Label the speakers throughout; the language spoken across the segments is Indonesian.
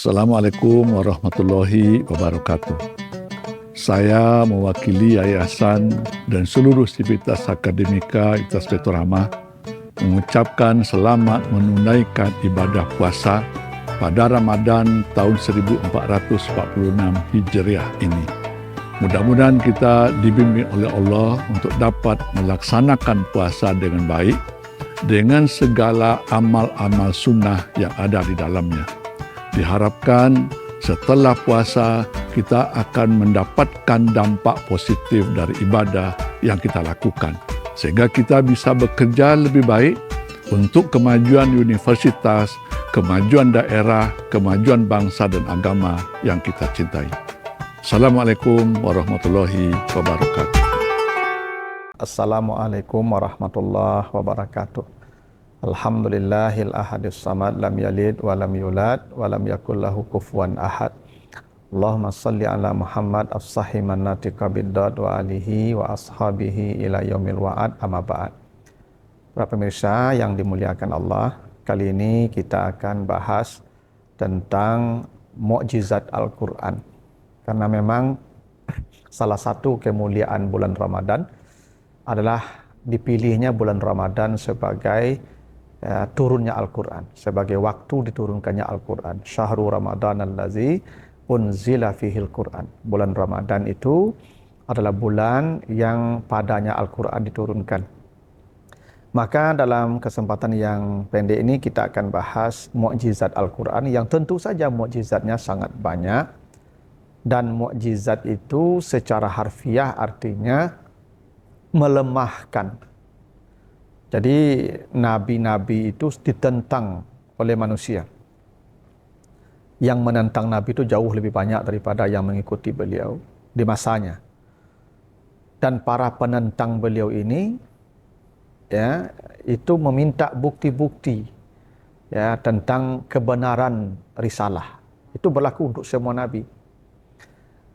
Speaker 1: Assalamualaikum warahmatullahi wabarakatuh. Saya mewakili yayasan dan seluruh sivitas akademika Universitas Pelita Rahmah mengucapkan selamat menunaikan ibadah puasa pada Ramadan tahun 1446 Hijriah ini. Mudah-mudahan kita dibimbing oleh Allah untuk dapat melaksanakan puasa dengan baik dengan segala amal-amal sunnah yang ada di dalamnya. Diharapkan setelah puasa kita akan mendapatkan dampak positif dari ibadah yang kita lakukan, sehingga kita bisa bekerja lebih baik untuk kemajuan universitas, kemajuan daerah, kemajuan bangsa dan agama yang kita cintai. Assalamualaikum warahmatullahi wabarakatuh.
Speaker 2: Assalamualaikum warahmatullahi wabarakatuh. Alhamdulillahil ahadis samad lam yalid wa lam yulad wa lam yakul lahu kufuwan ahad. Allahumma salli ala Muhammad as-sahih man natiqa biddad wa alihi wa ashabihi ila yaumil wa'ad amma ba'd. Para pemirsa yang dimuliakan Allah, kali ini kita akan bahas tentang mukjizat Al-Quran. Karena memang salah satu kemuliaan bulan Ramadan adalah dipilihnya bulan Ramadan sebagai turunnya Al-Quran, sebagai waktu diturunkannya Al-Quran. Syahrul Ramadan allazi unzila fihil Quran. Bulan Ramadan itu adalah bulan yang padanya Al-Quran diturunkan. Maka dalam kesempatan yang pendek ini kita akan bahas mukjizat Al-Quran yang tentu saja mukjizatnya sangat banyak. Dan mukjizat itu secara harfiah artinya melemahkan. Jadi nabi-nabi itu ditentang oleh manusia. Yang menentang nabi itu jauh lebih banyak daripada yang mengikuti beliau di masanya. Dan para penentang beliau ini itu meminta bukti-bukti tentang kebenaran risalah. Itu berlaku untuk semua nabi.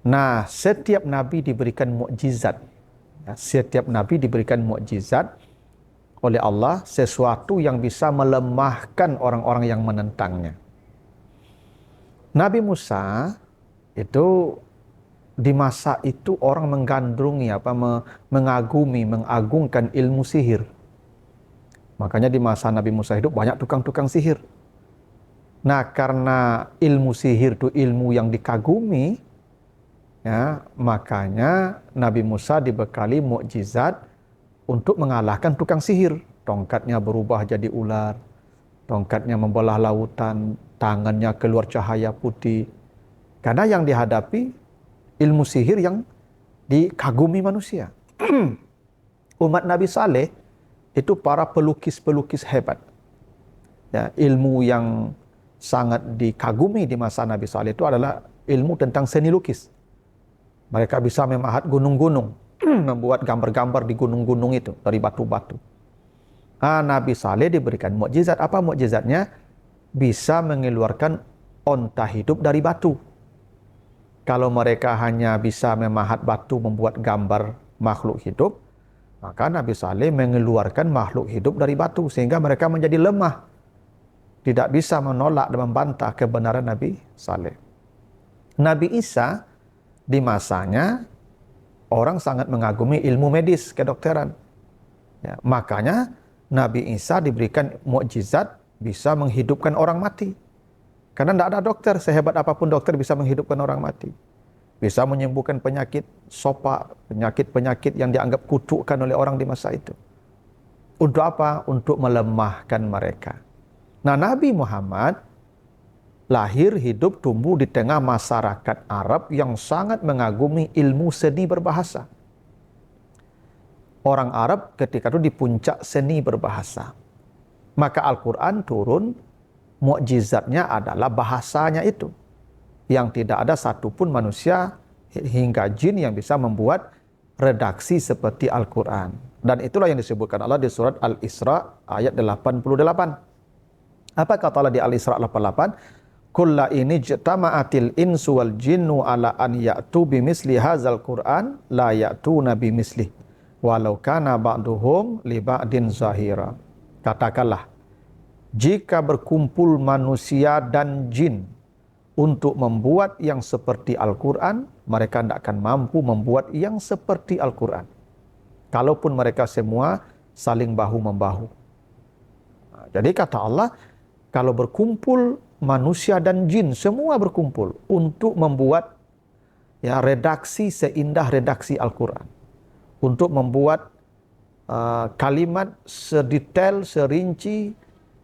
Speaker 2: Nah, setiap nabi diberikan mukjizat. Setiap nabi diberikan mukjizat oleh Allah, sesuatu yang bisa melemahkan orang-orang yang menentangnya. Nabi Musa itu di masa itu orang menggandrungi mengagungkan ilmu sihir. Makanya di masa Nabi Musa hidup banyak tukang-tukang sihir. Nah, karena ilmu sihir itu ilmu yang dikagumi, makanya Nabi Musa dibekali mukjizat untuk mengalahkan tukang sihir. Tongkatnya berubah jadi ular, tongkatnya membelah lautan, tangannya keluar cahaya putih. Karena yang dihadapi ilmu sihir yang dikagumi manusia. Umat Nabi Saleh itu para pelukis-pelukis hebat. Ilmu yang sangat dikagumi di masa Nabi Saleh itu adalah ilmu tentang seni lukis. Mereka bisa memahat gunung-gunung, membuat gambar-gambar di gunung-gunung itu dari batu-batu. Nabi Saleh diberikan mukjizat. Apa mukjizatnya? Bisa mengeluarkan onta hidup dari batu. Kalau mereka hanya bisa memahat batu membuat gambar makhluk hidup, maka Nabi Saleh mengeluarkan makhluk hidup dari batu sehingga mereka menjadi lemah. Tidak bisa menolak dan membantah kebenaran Nabi Saleh. Nabi Isa di masanya orang sangat mengagumi ilmu medis, kedokteran. Makanya Nabi Isa diberikan mukjizat bisa menghidupkan orang mati. Karena tidak ada dokter, sehebat apapun dokter bisa menghidupkan orang mati. Bisa menyembuhkan penyakit sopak, penyakit-penyakit yang dianggap kutukan oleh orang di masa itu. Untuk apa? Untuk melemahkan mereka. Nah, Nabi Muhammad lahir, hidup, tumbuh di tengah masyarakat Arab yang sangat mengagumi ilmu seni berbahasa. Orang Arab ketika itu di puncak seni berbahasa. Maka Al-Quran turun, mukjizatnya adalah bahasanya itu. Yang tidak ada satupun manusia hingga jin yang bisa membuat redaksi seperti Al-Quran. Dan itulah yang disebutkan Allah di surat Al-Isra ayat 88. Apa kata Allah di Al-Isra 88? Kulla ini jama'atil insu wal jinnu ala an ya'tu bimisli hadzal Qur'an la ya'tuna bimisli walau kana ba'duhum li ba'din zahira. Katakanlah, jika berkumpul manusia dan jin untuk membuat yang seperti Al-Quran, mereka tidak akan mampu membuat yang seperti Al-Quran. Kalaupun mereka semua saling bahu-membahu. Jadi kata Allah, kalau berkumpul manusia dan jin, semua berkumpul untuk membuat redaksi seindah redaksi Al-Quran. Untuk membuat kalimat sedetail, serinci,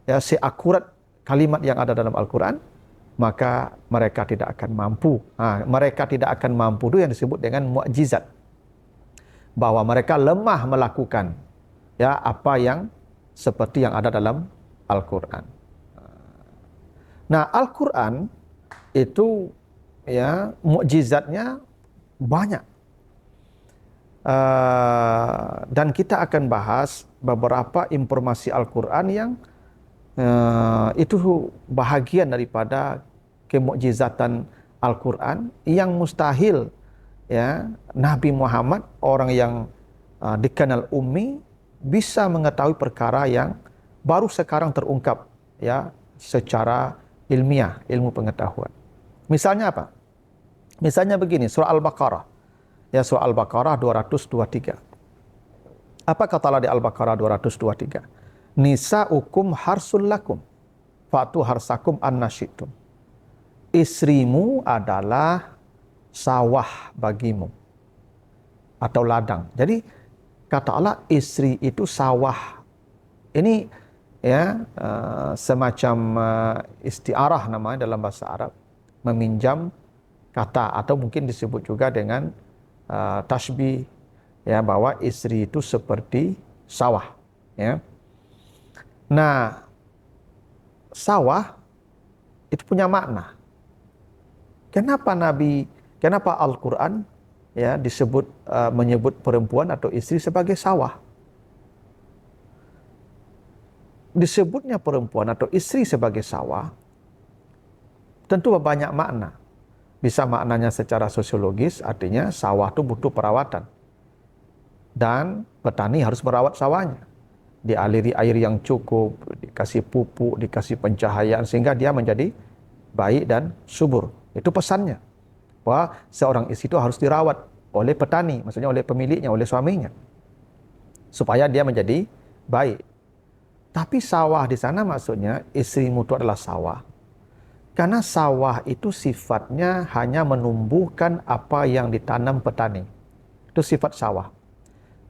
Speaker 2: seakurat kalimat yang ada dalam Al-Quran, maka mereka tidak akan mampu. Mereka tidak akan mampu itu yang disebut dengan mukjizat. Bahwa mereka lemah melakukan apa yang seperti yang ada dalam Al-Quran. Nah, Al-Quran itu mukjizatnya banyak. Dan kita akan bahas beberapa informasi Al-Quran yang itu bahagian daripada kemukjizatan Al-Quran yang mustahil Nabi Muhammad, orang yang dikenal ummi, bisa mengetahui perkara yang baru sekarang terungkap secara ilmiah, ilmu pengetahuan. Misalnya apa? Misalnya begini, surah Al-Baqarah. Surah Al-Baqarah 223. Apa kata Allah di Al-Baqarah 223? Nisa'ukum harsul lakum, fa'tu harsakum anna syi'tum. Istrimu adalah sawah bagimu, atau ladang. Jadi kata Allah, istri itu sawah. Ini semacam istiarah namanya dalam bahasa Arab, meminjam kata, atau mungkin disebut juga dengan tasbih, bahwa istri itu seperti sawah. Nah, sawah itu punya makna. Kenapa Al-Quran disebut menyebut perempuan atau istri sebagai sawah? Disebutnya perempuan atau istri sebagai sawah tentu banyak makna. Bisa maknanya secara sosiologis, artinya sawah itu butuh perawatan. Dan petani harus merawat sawahnya. Dialiri air yang cukup, dikasih pupuk, dikasih pencahayaan, sehingga dia menjadi baik dan subur. Itu pesannya. Bahwa seorang istri itu harus dirawat oleh petani, maksudnya oleh pemiliknya, oleh suaminya. Supaya dia menjadi baik. Tapi sawah di sana maksudnya istrimu itu adalah sawah. Karena sawah itu sifatnya hanya menumbuhkan apa yang ditanam petani. Itu sifat sawah.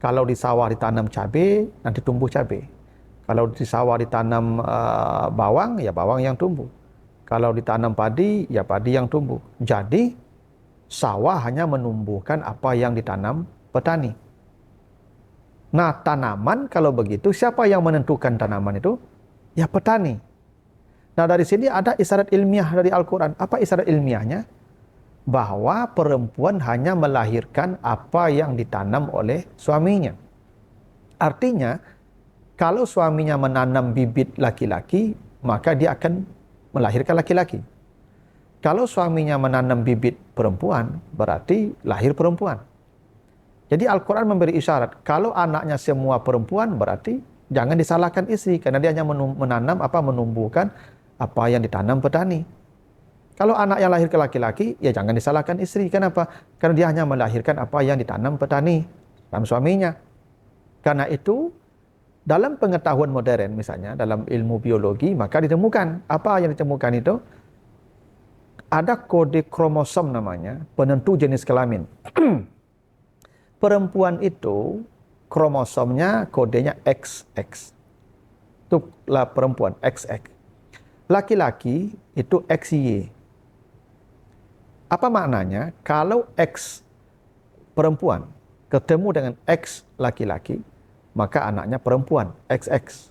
Speaker 2: Kalau di sawah ditanam cabai, nanti tumbuh cabai. Kalau di sawah ditanam bawang, ya bawang yang tumbuh. Kalau ditanam padi, ya padi yang tumbuh. Jadi, sawah hanya menumbuhkan apa yang ditanam petani. Nah, tanaman kalau begitu, siapa yang menentukan tanaman itu? Ya petani. Nah, dari sini ada isyarat ilmiah dari Al-Quran. Apa isyarat ilmiahnya? Bahwa perempuan hanya melahirkan apa yang ditanam oleh suaminya. Artinya, kalau suaminya menanam bibit laki-laki, maka dia akan melahirkan laki-laki. Kalau suaminya menanam bibit perempuan, berarti lahir perempuan. Jadi Al-Quran memberi isyarat, kalau anaknya semua perempuan, berarti jangan disalahkan istri, karena dia hanya menumbuhkan apa yang ditanam petani. Kalau anak yang lahir ke laki-laki, ya jangan disalahkan istri. Kenapa? Karena dia hanya melahirkan apa yang ditanam petani, dalam suaminya. Karena itu, dalam pengetahuan modern misalnya, dalam ilmu biologi, maka ditemukan. Apa yang ditemukan itu? Ada kode kromosom namanya, penentu jenis kelamin. Perempuan itu, kromosomnya kodenya XX. Itulah perempuan, XX. Laki-laki itu XY. Apa maknanya? Kalau X perempuan ketemu dengan X laki-laki, maka anaknya perempuan, XX.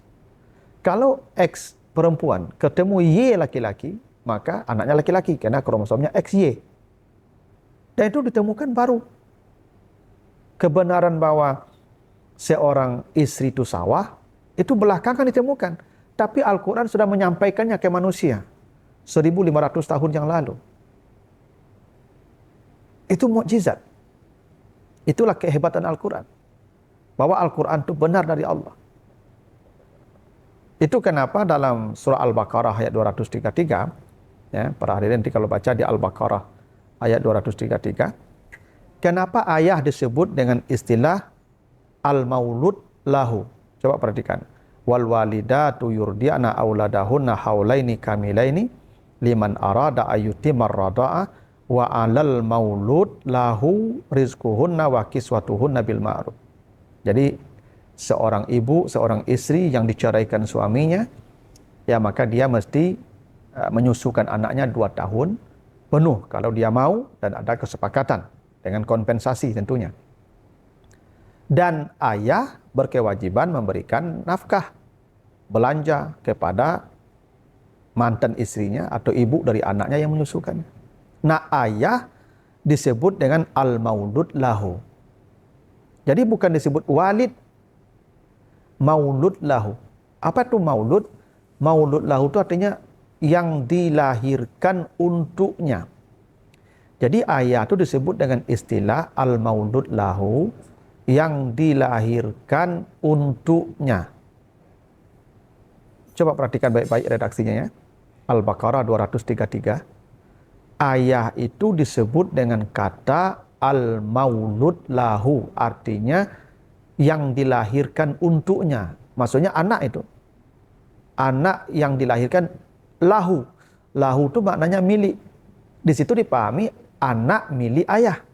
Speaker 2: Kalau X perempuan ketemu Y laki-laki, maka anaknya laki-laki, karena kromosomnya XY. Dan itu ditemukan baru. Kebenaran bahwa seorang istri itu sawah, itu belakangan ditemukan. Tapi Al-Quran sudah menyampaikannya ke manusia 1500 tahun yang lalu. Itu mukjizat. Itulah kehebatan Al-Quran. Bahwa Al-Quran itu benar dari Allah. Itu kenapa dalam surah Al-Baqarah ayat 233, Ya, para hadirin nanti kalau baca di Al-Baqarah ayat 233, kenapa ayah disebut dengan istilah al-maulud lahu? Coba perhatikan. Wal walidatu yurdi'na auladahunna haulaini kamilaini liman arada ayyutimar radha'a wa 'alal maulud lahu rizquhunna wa kiswatuhunna bil ma'ruf. Jadi seorang ibu, seorang istri yang diceraikan suaminya, ya maka dia mesti menyusukan anaknya 2 tahun penuh kalau dia mau dan ada kesepakatan dengan kompensasi tentunya. Dan ayah berkewajiban memberikan nafkah, belanja kepada mantan istrinya atau ibu dari anaknya yang menyusukan. Nah, ayah disebut dengan al-maulud lahu. Jadi bukan disebut walid, maulud lahu. Apa itu maulud? Maulud lahu itu artinya yang dilahirkan untuknya. Jadi ayah itu disebut dengan istilah al-maulud lahu, yang dilahirkan untuknya. Coba perhatikan baik-baik redaksinya ya. Al-Baqarah 233. Ayah itu disebut dengan kata al-maulud lahu, artinya yang dilahirkan untuknya. Maksudnya anak itu. Anak yang dilahirkan lahu. Lahu itu maknanya milik. Di situ dipahami anak milik ayah.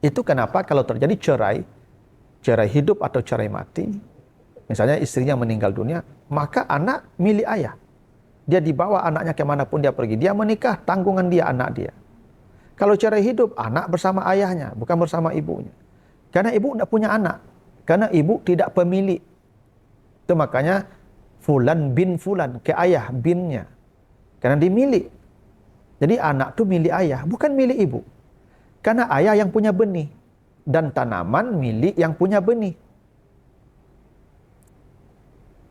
Speaker 2: Itu kenapa kalau terjadi cerai hidup atau cerai mati, misalnya istrinya meninggal dunia, maka anak milik ayah. Dia dibawa anaknya kemanapun dia pergi. Dia menikah, tanggungan dia, anak dia. Kalau cerai hidup, anak bersama ayahnya, bukan bersama ibunya. Karena ibu tidak punya anak. Karena ibu tidak pemilik. Itu makanya fulan bin fulan, ke ayah binnya. Karena dimilik. Jadi anak itu milik ayah, bukan milik ibu. Karena ayah yang punya benih. Dan tanaman milik yang punya benih.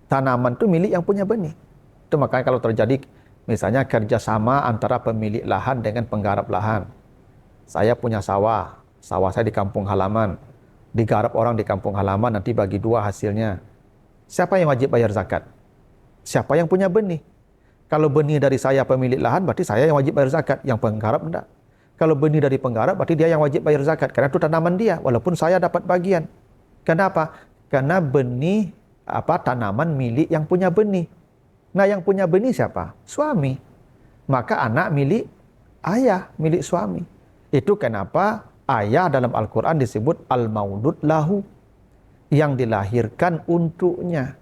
Speaker 2: Tanaman itu milik yang punya benih. Itu makanya kalau terjadi misalnya kerjasama antara pemilik lahan dengan penggarap lahan. Saya punya sawah saya di kampung halaman. Digarap orang di kampung halaman, nanti bagi 2 hasilnya. Siapa yang wajib bayar zakat? Siapa yang punya benih? Kalau benih dari saya pemilik lahan, berarti saya yang wajib bayar zakat. Yang penggarap enggak. Kalau benih dari penggarap, berarti dia yang wajib bayar zakat. Karena itu tanaman dia, walaupun saya dapat bagian. Kenapa? Karena benih, tanaman milik yang punya benih. Nah, yang punya benih siapa? Suami. Maka anak milik ayah, milik suami. Itu kenapa ayah dalam Al-Quran disebut al-maulud lahu, yang dilahirkan untuknya.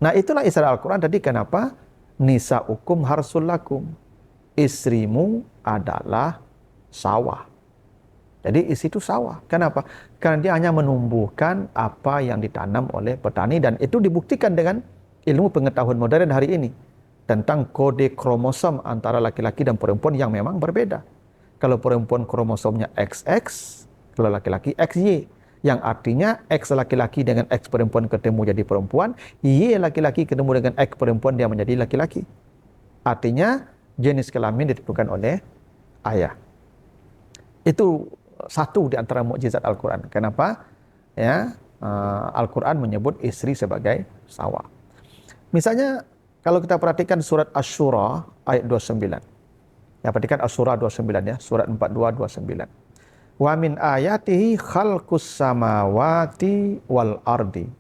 Speaker 2: Nah, itulah istilah Al-Quran tadi kenapa nisa'ukum harsul lakum. Istrimu adalah sawah. Jadi isi itu sawah. Kenapa? Karena dia hanya menumbuhkan apa yang ditanam oleh petani, dan itu dibuktikan dengan ilmu pengetahuan modern hari ini tentang kode kromosom antara laki-laki dan perempuan yang memang berbeda. Kalau perempuan kromosomnya XX, kalau laki-laki XY, yang artinya X laki-laki dengan X perempuan ketemu jadi perempuan, Y laki-laki ketemu dengan X perempuan dia menjadi laki-laki. Artinya jenis kelamin ditentukan oleh ayah. Itu satu di antara mukjizat Al-Quran. Kenapa? Ya, Al-Quran menyebut istri sebagai sawah. Misalnya kalau kita perhatikan surat Asy-Syura ayat 29. Ya, perhatikan Asy-Syura 29 ya, surat 42 29. Wa min ayatihi khalqus samawati wal ardi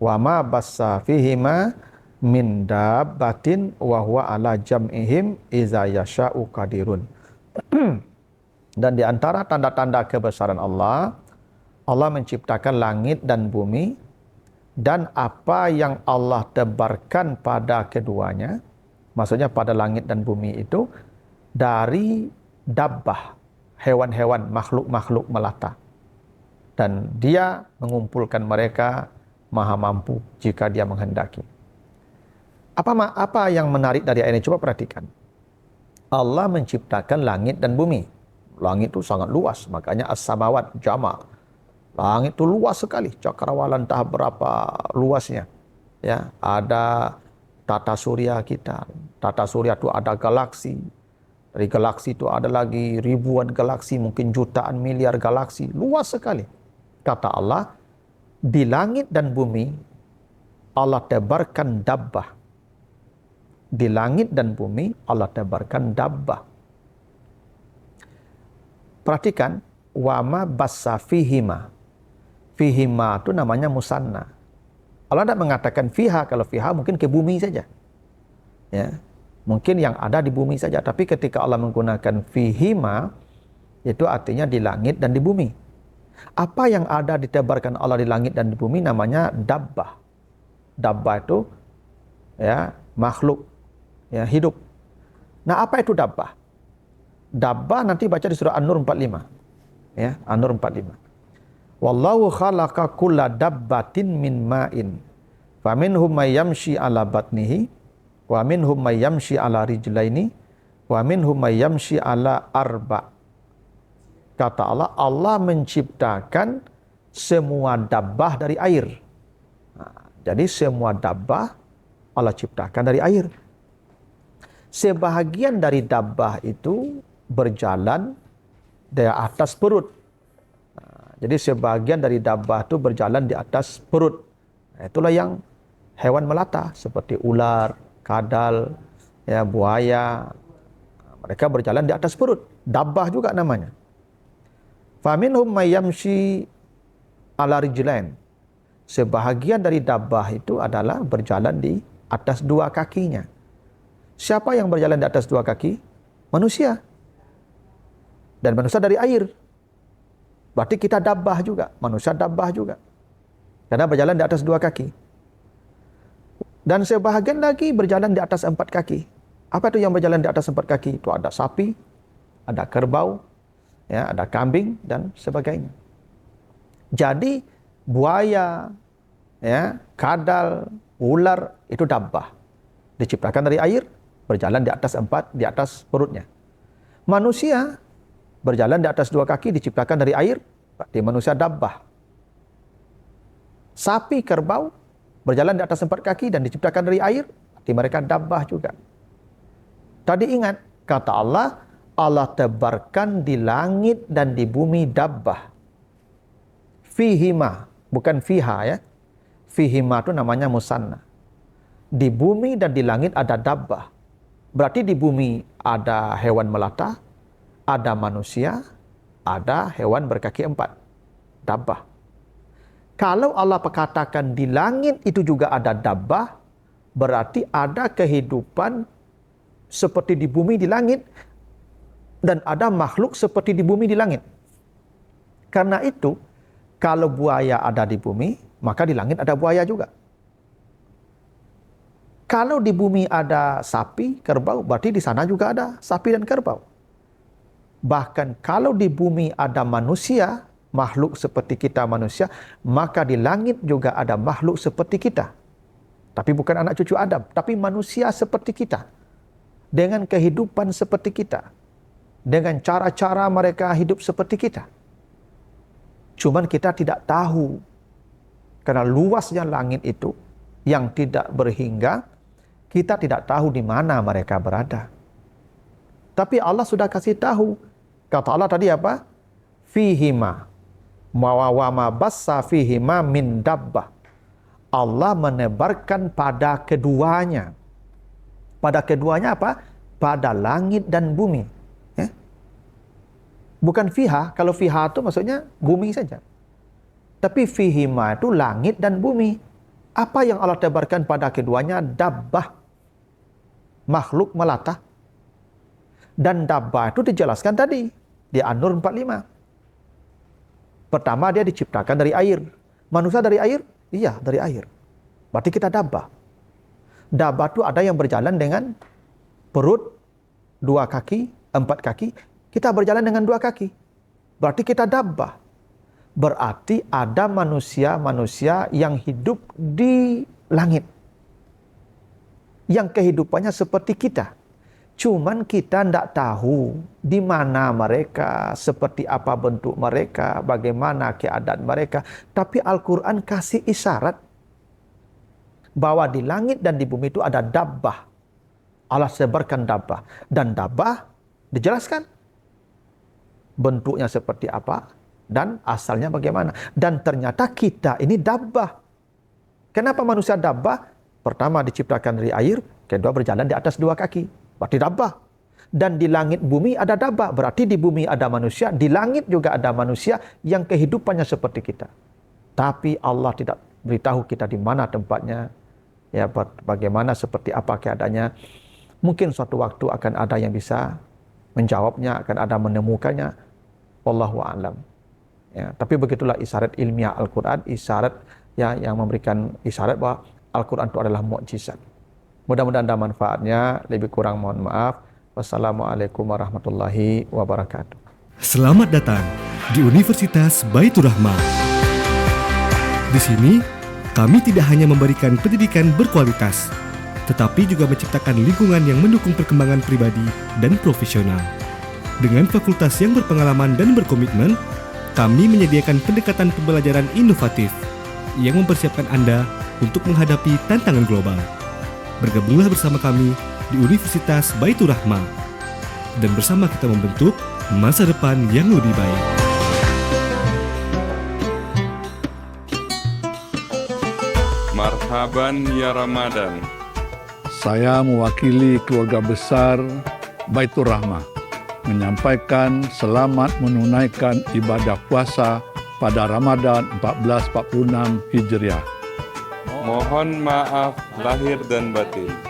Speaker 2: wa ma bassa fihima min dabbatin wa huwa ala jam'ihim iza yasha'u qadirun. Dan di antara tanda-tanda kebesaran Allah, Allah menciptakan langit dan bumi, dan apa yang Allah tebarkan pada keduanya, maksudnya pada langit dan bumi itu, dari dabbah, hewan-hewan, makhluk-makhluk melata. Dan dia mengumpulkan mereka maha mampu jika dia menghendaki. Apa yang menarik dari ayat ini? Coba perhatikan. Allah menciptakan langit dan bumi. Langit itu sangat luas, makanya as-samawat jama'. Langit itu luas sekali, cakrawala entah berapa luasnya. Ya, ada tata surya kita. Tata surya itu ada galaksi. Dari galaksi itu ada lagi ribuan galaksi, mungkin jutaan miliar galaksi. Luas sekali. Kata Allah, di langit dan bumi Allah tebarkan dabbah. Di langit dan bumi Allah tebarkan dabbah. Perhatikan, wama bassa fihima. Fihima itu namanya musanna. Allah tidak mengatakan fiha, kalau fiha mungkin ke bumi saja. Ya. Mungkin yang ada di bumi saja, tapi ketika Allah menggunakan fihima, itu artinya di langit dan di bumi. Apa yang ada ditebarkan Allah di langit dan di bumi namanya dabbah. Dabbah itu ya makhluk ya hidup. Nah, apa itu dabbah? Dabbah nanti baca di surah An-Nur 45. Ya, An-Nur 45. Wallahu khalaqa kulla dabbatin min ma'in. Faminhum may yamshi ala batnihi wa minhum may yamshi ala rijlaini wa minhum may yamshi ala arba. Kata Allah, Allah menciptakan semua dabbah dari air. Nah, jadi semua dabbah Allah ciptakan dari air. Sebahagian dari dabbah itu berjalan di atas perut. Nah, jadi sebahagian dari dabbah itu berjalan di atas perut. Nah, itulah yang hewan melata seperti ular, kadal, ya, buaya. Mereka berjalan di atas perut. Dabbah juga namanya. Faminhum may yamshi ala rijlain. Sebahagian dari dabbah itu adalah berjalan di atas dua kakinya. Siapa yang berjalan di atas dua kaki? Manusia. Dan manusia dari air. Berarti kita dabbah juga. Manusia dabbah juga. Karena berjalan di atas dua kaki. Dan sebahagian lagi berjalan di atas empat kaki. Apa itu yang berjalan di atas empat kaki? Itu ada sapi, ada kerbau, ya, ada kambing, dan sebagainya. Jadi, buaya, ya, kadal, ular, itu dabbah. Diciptakan dari air, berjalan di atas perutnya. Manusia berjalan di atas dua kaki, diciptakan dari air, berarti manusia dabbah. Sapi, kerbau, berjalan di atas empat kaki dan diciptakan dari air, berarti mereka dabbah juga. Tadi ingat, kata Allah, Allah tebarkan di langit dan di bumi dabbah. Fihima, bukan fiha ya. Fihima itu namanya musanna. Di bumi dan di langit ada dabbah. Berarti di bumi ada hewan melata, ada manusia, ada hewan berkaki empat. Dabbah. Kalau Allah katakan di langit itu juga ada dabbah, berarti ada kehidupan seperti di bumi di langit, dan ada makhluk seperti di bumi di langit. Karena itu, kalau buaya ada di bumi, maka di langit ada buaya juga. Kalau di bumi ada sapi, kerbau, berarti di sana juga ada sapi dan kerbau. Bahkan kalau di bumi ada manusia, makhluk seperti kita manusia, maka di langit juga ada makhluk seperti kita. Tapi bukan anak cucu Adam, tapi manusia seperti kita. Dengan kehidupan seperti kita. Dengan cara-cara mereka hidup seperti kita. Cuman kita tidak tahu. Karena luasnya langit itu yang tidak berhingga, kita tidak tahu di mana mereka berada. Tapi Allah sudah kasih tahu. Kata Allah tadi apa? Fihima. Mawawama bassa fihima min dabbah. Allah menebarkan pada keduanya. Pada keduanya apa? Pada langit dan bumi. Ya? Bukan fiha. Kalau fiha itu maksudnya bumi saja. Tapi fihima itu langit dan bumi. Apa yang Allah tebarkan pada keduanya? Dabbah. Makhluk melata. Dan dabbah itu dijelaskan tadi. Di An-Nur 45. Pertama dia diciptakan dari air. Manusia dari air? Iya, dari air. Berarti kita dabbah. Dabbah itu ada yang berjalan dengan perut, dua kaki, empat kaki. Kita berjalan dengan dua kaki. Berarti kita dabbah. Berarti ada manusia-manusia yang hidup di langit. Yang kehidupannya seperti kita. Cuman kita tidak tahu di mana mereka, seperti apa bentuk mereka, bagaimana keadaan mereka. Tapi Al-Quran kasih isyarat bahwa di langit dan di bumi itu ada dabbah. Allah sebarkan dabbah. Dan dabbah dijelaskan bentuknya seperti apa dan asalnya bagaimana. Dan ternyata kita ini dabbah. Kenapa manusia dabbah? Pertama diciptakan dari air, Kedua, berjalan di atas dua kaki, berarti dabbah. Dan di langit bumi ada dabbah, berarti di bumi ada manusia, di langit juga ada manusia yang kehidupannya seperti kita. Tapi Allah tidak beritahu kita di mana tempatnya, ya bagaimana, seperti apa keadaannya. Mungkin suatu waktu akan ada yang bisa menjawabnya, akan ada menemukannya. Wallahu a'lam. Ya, tapi begitulah isyarat ilmiah Al-Quran, isyarat ya, yang memberikan isyarat bahwa Al-Quran itu adalah mukjizat. Mudah-mudahan ada manfaatnya. Lebih kurang mohon maaf. Wassalamualaikum warahmatullahi wabarakatuh.
Speaker 3: Selamat datang di Universitas Baitur Rahmah. Di sini, kami tidak hanya memberikan pendidikan berkualitas, tetapi juga menciptakan lingkungan yang mendukung perkembangan pribadi dan profesional. Dengan fakultas yang berpengalaman dan berkomitmen, kami menyediakan pendekatan pembelajaran inovatif yang mempersiapkan Anda untuk menghadapi tantangan global. Bergabunglah bersama kami di Universitas Baitur Rahmah, dan bersama kita membentuk masa depan yang lebih baik.
Speaker 4: Marhaban ya Ramadan.
Speaker 1: Saya mewakili keluarga besar Baitur Rahmah menyampaikan selamat menunaikan ibadah puasa pada Ramadan 1446 Hijriah.
Speaker 4: Mohon maaf lahir dan batin.